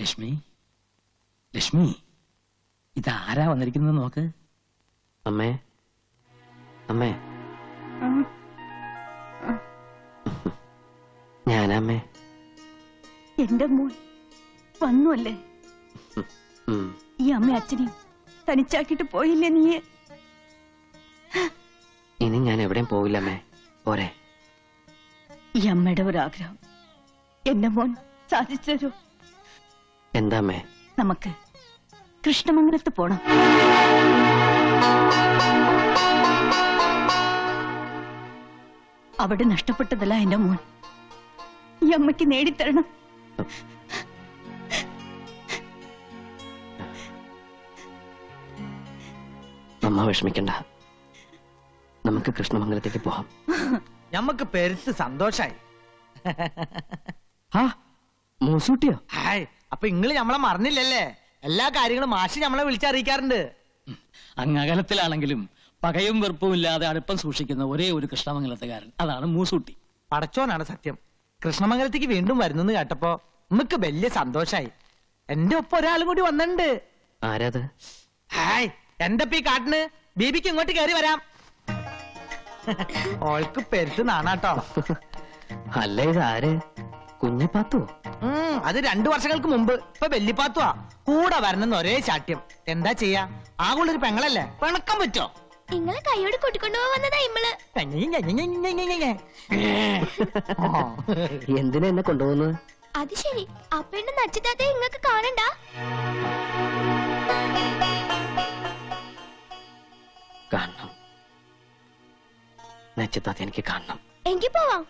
ലക്ഷ്മി, ലക്ഷ്മി, ഇതാരാ വന്നിരിക്കുന്നത് നോക്ക്. അമ്മേ, അമ്മേ, ഞാനമ്മേ. എന്റെ മോൻ വന്നു അല്ലേ? ഈ അമ്മ അച്ഛനെയും തനിച്ചാക്കിട്ട് പോയില്ലേ നീ? ഇനി ഞാൻ എവിടെയും പോവില്ല അമ്മേ, പോരെ. ഈ അമ്മയുടെ ഒരാഗ്രഹം എന്റെ മോൻ സാധിച്ചു തരൂ. എന്താ അമ്മേ? നമുക്ക് കൃഷ്ണമംഗലത്ത് പോണം. അവിടെ നഷ്ടപ്പെട്ടതല്ല എന്റെ മോൻ, ഈ അമ്മയ്ക്ക് നേടിത്തരണം. അമ്മ വിഷമിക്കണ്ട, നമുക്ക് കൃഷ്ണമംഗലത്തേക്ക് പോവാം. ഞമ്മക്ക് പെരുത്ത് സന്തോഷായി. മൂസൂട്ടിയോ? ഹായ്, അപ്പൊ ഇങ്ങള് ഞമ്മളെ മറന്നില്ലല്ലേ? എല്ലാ കാര്യങ്ങളും മാഷി ഞമ്മളെ വിളിച്ചറിയിക്കാറുണ്ട്. അങ്ങകലത്തിലാണെങ്കിലും പകയും വെറുപ്പും ഇല്ലാതെ അടുപ്പം സൂക്ഷിക്കുന്ന ഒരേ ഒരു കൃഷ്ണമംഗലത്തുകാരൻ, അതാണ് മൂസൂട്ടി. പടച്ചോനാണ് സത്യം. കൃഷ്ണമംഗലത്തേക്ക് വീണ്ടും വരുന്നെന്ന് കേട്ടപ്പോ നമുക്ക് വലിയ സന്തോഷായി. എന്റെ ഒപ്പം ഒരാളും കൂടി വന്നിട്ടുണ്ട്. ആരാത്? ഹായ്, എന്റെ ഈ കാട്ടിന് ബീബിക്ക് ഇങ്ങോട്ട് കയറി വരാം. ഓൾക്ക് പെരുത്ത് നാണാട്ടോ. അല്ല, ഇത് ആര്? കുഞ്ഞിപ്പാത്തോ? അത് 2 വർഷങ്ങൾക്ക് മുമ്പ്. ഇപ്പൊ വെല്ലിപ്പാത്തുവാ. കൂടെ വരണമെന്ന് ഒരേ ശാഠ്യം. എന്താ ചെയ്യാ? ആകുള്ളൊരു പെങ്ങളല്ലേ, പിണക്കം പറ്റോ? നിങ്ങളെ കൈയോട് കൂട്ടിക്കൊണ്ടുപോകുന്നതാ ഇമ്മള്. എന്തിനാ എന്നെ കൊണ്ടുപോകുന്നത്? അത് ശരി, അപ്പന്റെ നച്ചിത്താത്ത ഇങ്ങക്ക് കാണണ്ട. കാണണം, നച്ചിത്താത്ത എനിക്ക് കാണണം. എങ്കി പോവാം.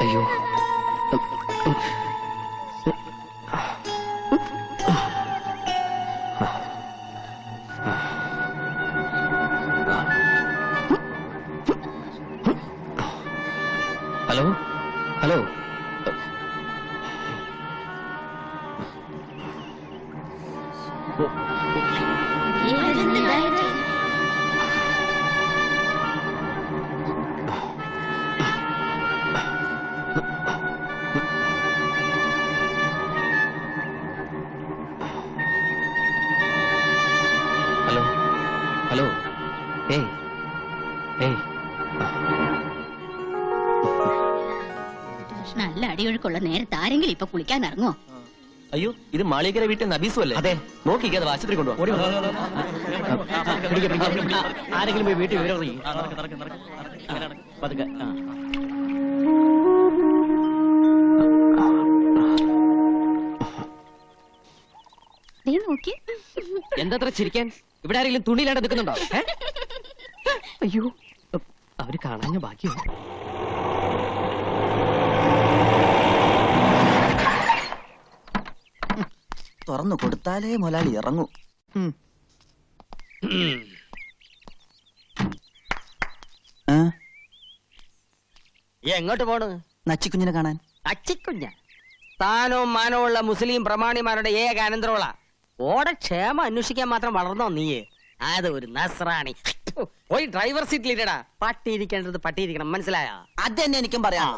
അയ്യോ, ഹലോ, ഹലോ. Hello, hello. ഏയ്, ഏയ്. നല്ല അടിയൊഴുക്കുള്ള നേരത്തെ ആരെങ്കിലും ഇപ്പൊ കുളിക്കാൻ ഇറങ്ങോ? അയ്യോ, ഇത് മാളികര വീട്ടിൽ നബീസു അല്ലേ? അതെ, നോക്കിക്കേ, അത് ആശുപത്രി കൊണ്ടുപോകും. ആരെങ്കിലും പോയി വീട്ടിൽ വിവരം അറിയിക്കും. നോക്കി എന്താ ചിരിക്കാൻ? ഇവിടെ ആരെങ്കിലും തുണിയിലാണ്ട് നിൽക്കുന്നുണ്ടോ? അയ്യോ, അവര് കാണാൻ ബാക്കിയോ? തുറന്നു കൊടുത്താലേ മുതലാളി ഇറങ്ങൂ. എങ്ങോട്ട് പോണ്? നച്ചിക്കുഞ്ഞിനെ കാണാൻ. അച്ചിക്കുഞ്ഞ താനോ മാനോ ഉള്ള മുസ്ലിം പ്രമാണിമാരുടെ ഏക അനന്തരമുള്ള ഓടെ ക്ഷേമം അന്വേഷിക്കാൻ മാത്രം വളർന്നോ നീയെ? അത് ഒരു നസ്രാണി. പോയി ഡ്രൈവർ സീറ്റിലിരടാ. പട്ടിയിരിക്കേണ്ടത് പട്ടിയിരിക്കണം, മനസ്സിലായോ? അത് തന്നെ എനിക്കും പറയാം.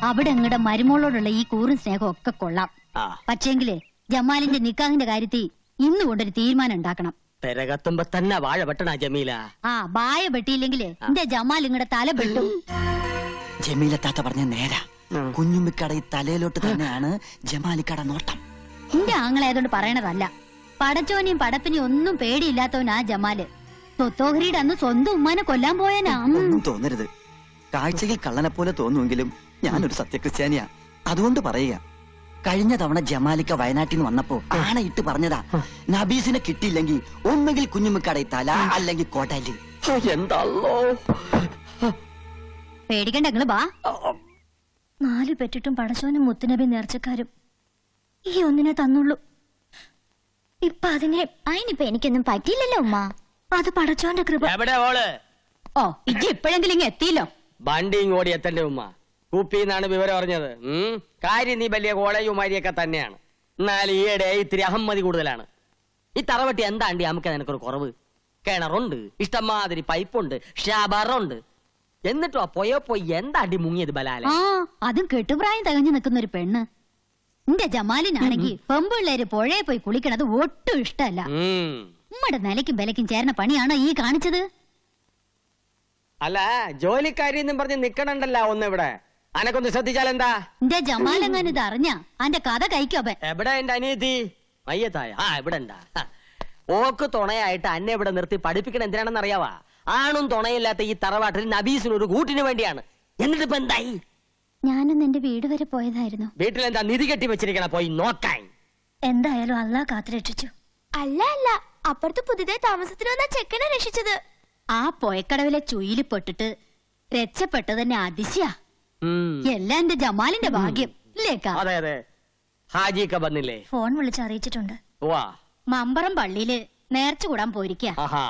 അവിടെ നിങ്ങളുടെ മരുമോളോടുള്ള ഈ കൂറും സ്നേഹം ഒക്കെ കൊള്ളാം. പക്ഷേങ്കില് ജമാലിന്റെ നിക്കാഹിന്റെ കാര്യത്തിൽ ഇന്ന് കൊണ്ടൊരു തീരുമാനം ഉണ്ടാക്കണം. പെരകത്തുമ്പോ തന്നെ വാഴ വെട്ടണ ജമീല. വായ വെട്ടിയില്ലെങ്കില് എന്റെ ജമാൽ നിങ്ങളുടെ തല വെട്ടും. ജമീല താത്ത പറഞ്ഞ നേരാ. കുഞ്ഞുമ്മിക്കട ഈ തലയിലോട്ട് തന്നെയാണ് ജമാലിക്കട നോട്ടം. എന്റെ ആങ്ങളായതുകൊണ്ട് പറയണതല്ല. പടച്ചോനെയും പടപ്പിനെയും ഒന്നും പേടിയില്ലാത്തവനാ ജമാല്. സ്വത്തോഹരിയുടെ അന്ന് സ്വന്തം ഉമ്മാനെ കൊല്ലാൻ പോയനാ. ഒന്നും തോന്നരുത്. കാഴ്ചയിൽ കള്ളനെ പോലെ തോന്നുമെങ്കിലും ഞാനൊരു സത്യക്രിസ്ത്യാനിയാ. അതുകൊണ്ട് പറയുക, കഴിഞ്ഞ തവണ ജമാലിക്ക വയനാട്ടിൽ നിന്ന് വന്നപ്പോ ആണയിട്ട് പറഞ്ഞതാ, നബീസിനെ കിട്ടിയില്ലെങ്കിൽ ഒന്നുകിൽ കുഞ്ഞുമ്മിക്കട തല അല്ലെങ്കിൽ കോട്ടയില്. എന്താണല്ലോ പേടിക്കണ്ട, നിങ്ങള് ബാ. 4 പെറ്റിട്ടും പടച്ചോനും മുത്തുനബി നേർച്ചക്കാരും ഈ ഒന്നിനെ തന്നുള്ളൂ. ഇപ്പൊ അതിനിപ്പോ എനിക്കൊന്നും പറ്റിയില്ലല്ലോ ഉമ്മ. അത് പടച്ചോന്റെ കൃപ. എവിടെ ഓള്? ഓ, ഇജ്ജ് ഇപ്പോഴെങ്കിലും ഇങ്ങ് എത്തിയില്ലോ. വണ്ടിയും ഓടി എത്തന്റെ ഉമ്മ. കുപ്പിന്നാണ് വിവരം അറിഞ്ഞത്. കാര്യം നീ വലിയ കോളേജുമാരിയൊക്കെ തന്നെയാണ്. എന്നാൽ ഈയിടെ ഇത്തിരി അഹമ്മതി കൂടുതലാണ്. ഈ തറവട്ടി എന്താണ്ടി നമുക്ക് നിനക്കൊരു കുറവ്? കിണറുണ്ട്, ഇഷ്ടംമാതിരി പൈപ്പുണ്ട്, ഷാബറുണ്ട്. എന്നിട്ടോ പോയി എന്താണ്ടി മുങ്ങിയത് ബലാല? ആ, അതും കെട്ടുപ്രായം തികഞ്ഞു നിൽക്കുന്ന ഒരു പെണ്ണ്. എന്റെ ജമാലിനാണെങ്കിൽ പെമ്പിള്ളേര് പുഴയെ പോയി കുളിക്കണത് ഒട്ടും ഇഷ്ടമല്ല. ഉമ്മയുടെ നിലയ്ക്കും വിലയ്ക്കും ചേർന്ന പണിയാണോ ഈ കാണിച്ചത്? അല്ല, ജോലിക്കാരി എന്നും പറഞ്ഞ് നിക്കണണ്ടല്ല ഒന്ന് ഇവിടെ. അനക്കൊന്ന് ശ്രദ്ധിച്ചാൽ എന്താ? എന്റെ ജമാലെങ്ങാൻ ഇത് അറിഞ്ഞ അന്റെ കഥ കഴിക്കോപ്പൻ. എവിടെ എന്റെ അനിയത്തി? മയ്യത്തായ? ആ, ഇവിടെ ഉണ്ടാ. ഓക്ക് തുണയായിട്ട് അന്നെ ഇവിടെ നിർത്തി പഠിപ്പിക്കണ എന്തിനാണെന്ന് അറിയാവാ? ആണും തുണയില്ലാത്ത ഈ തറവാട്ടിൽ നബീസിന് ഒരു കൂട്ടിന് വേണ്ടിയാണ്. എന്നിട്ട് ഇപ്പൊ എന്തായി? ഞാനൊന്ന് എന്റെ വീട് വരെ പോയതായിരുന്നു. വീട്ടിലെന്താ നിധി കെട്ടി വെച്ചിരിക്കണ? പോയി നോക്കാൻ. എന്തായാലും അള്ളാഹ് കാത്തുരക്ഷിച്ചു. അല്ല അപ്പുറത്ത് പുതിയതായി താമസത്തിന് വന്ന ചെക്കനെ രക്ഷിച്ചത്. ആ പൊയക്കടവിലെ ചുയില് പെട്ടിട്ട് രക്ഷപ്പെട്ടത് തന്നെ അതിശയാ. എല്ലാം എന്റെ ജമാലിന്റെ ഭാഗ്യം ഇല്ലേക്കാ? അതെ അതെ, ഹാജിയൊക്കെ വന്നില്ലേ? ഫോൺ വിളിച്ച് അറിയിച്ചിട്ടുണ്ട്. വാ. മമ്പറം പള്ളിയില് നേർച്ച കൂടാൻ പോയിരിക്ക. ആഹാ,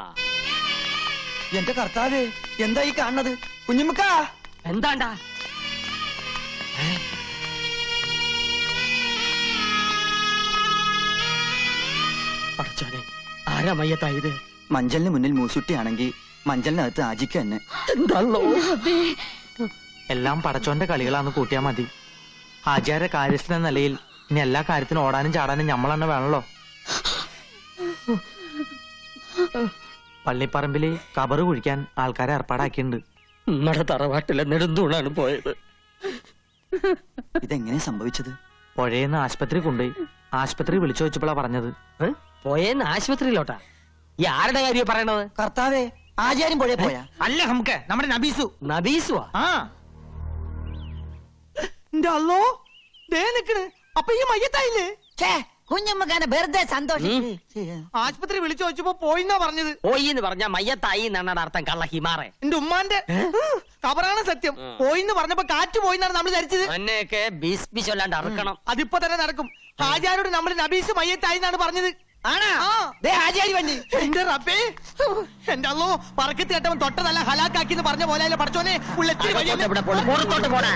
എന്റെ കർത്താവേ, എന്താ ഈ കാണുന്നത്? കുഞ്ഞുമ്മിക്ക, എന്താണ്ടാ? അടച്ചോനെ, ആരാ മയ്യത്തായത്? മഞ്ചലിന് മുന്നിൽ മൂസുട്ടിയാണെങ്കിൽ മഞ്ചലിനകത്ത് ആജിക്ക തന്നെ. എല്ലാം പടച്ചോന്റെ കളികളാന്ന് കൂട്ടിയാ മതി. ആചാര്യ കാര്യസ്ഥ എന്ന നിലയിൽ ഇനി എല്ലാ കാര്യത്തിനും ഓടാനും ചാടാനും നമ്മൾ തന്നെ വേണല്ലോ. പള്ളിപ്പറമ്പില് കബറ് കുഴിക്കാൻ ആൾക്കാരെ ഏർപ്പാടാക്കിയിട്ടുണ്ട്. നമ്മുടെ തറവാട്ടിലെ നെടുന്തൂണാണ് പോയത്. ഇതെങ്ങനെ സംഭവിച്ചത്? പുഴയെന്ന് ആശുപത്രി കൊണ്ടുപോയി. ആശുപത്രി വിളിച്ചു വെച്ചപ്പോഴാ പറഞ്ഞത്. പോയെന്ന് ആശുപത്രിയിലോട്ടാ? ഈ ആരുടെ കാര്യം പറയണത്? കർത്താവേ, ആചാര്യം പുഴയെ പോയാ? അല്ല, നമുക്ക് നമ്മുടെ നബീസു. നബീസുവാ? ആ, അല്ലോ ദേ നിക്കണ്. അപ്പൊ ഈ മയ്യത്തായില്ലേ? കുഞ്ഞുമ്മക്കാനെ വെറുതെ സന്തോഷം. ആശുപത്രി വിളിച്ചു വെച്ചപ്പോ പോയിന്നാ പറഞ്ഞത്. പോയി എന്ന് പറഞ്ഞ മയ്യത്തായി എന്നാണ് അർത്ഥം. കള്ള ഹിമാറെ. എന്റെ ഉമ്മാന്റെ കബറാണ് സത്യം. പോയിന്ന് പറഞ്ഞപ്പോ കാറ്റ് പോയിന്നാണ് നമ്മൾ ധരിച്ചത്. അന്നെയൊക്കെ ബീസ് ചൊല്ലാണ്ട് അറുക്കണം. അതിപ്പോ തന്നെ നടക്കും. ഹാജാരോട് നമ്മൾ നബീസ് മയ്യത്തായി എന്നാണ് പറഞ്ഞത്. ആണാ? ആചാരി വണ്ടി. എന്റെ റബ്ബേ, എന്റെ അല്ലോ, പറക്കത്ത് കേട്ടവൻ തൊട്ടതല്ല ഹലാക്കാക്കി എന്ന് പറഞ്ഞ പോലെ പഠിച്ചോനെ. ഇവിടെ പുറത്തോട്ട് പോടാ.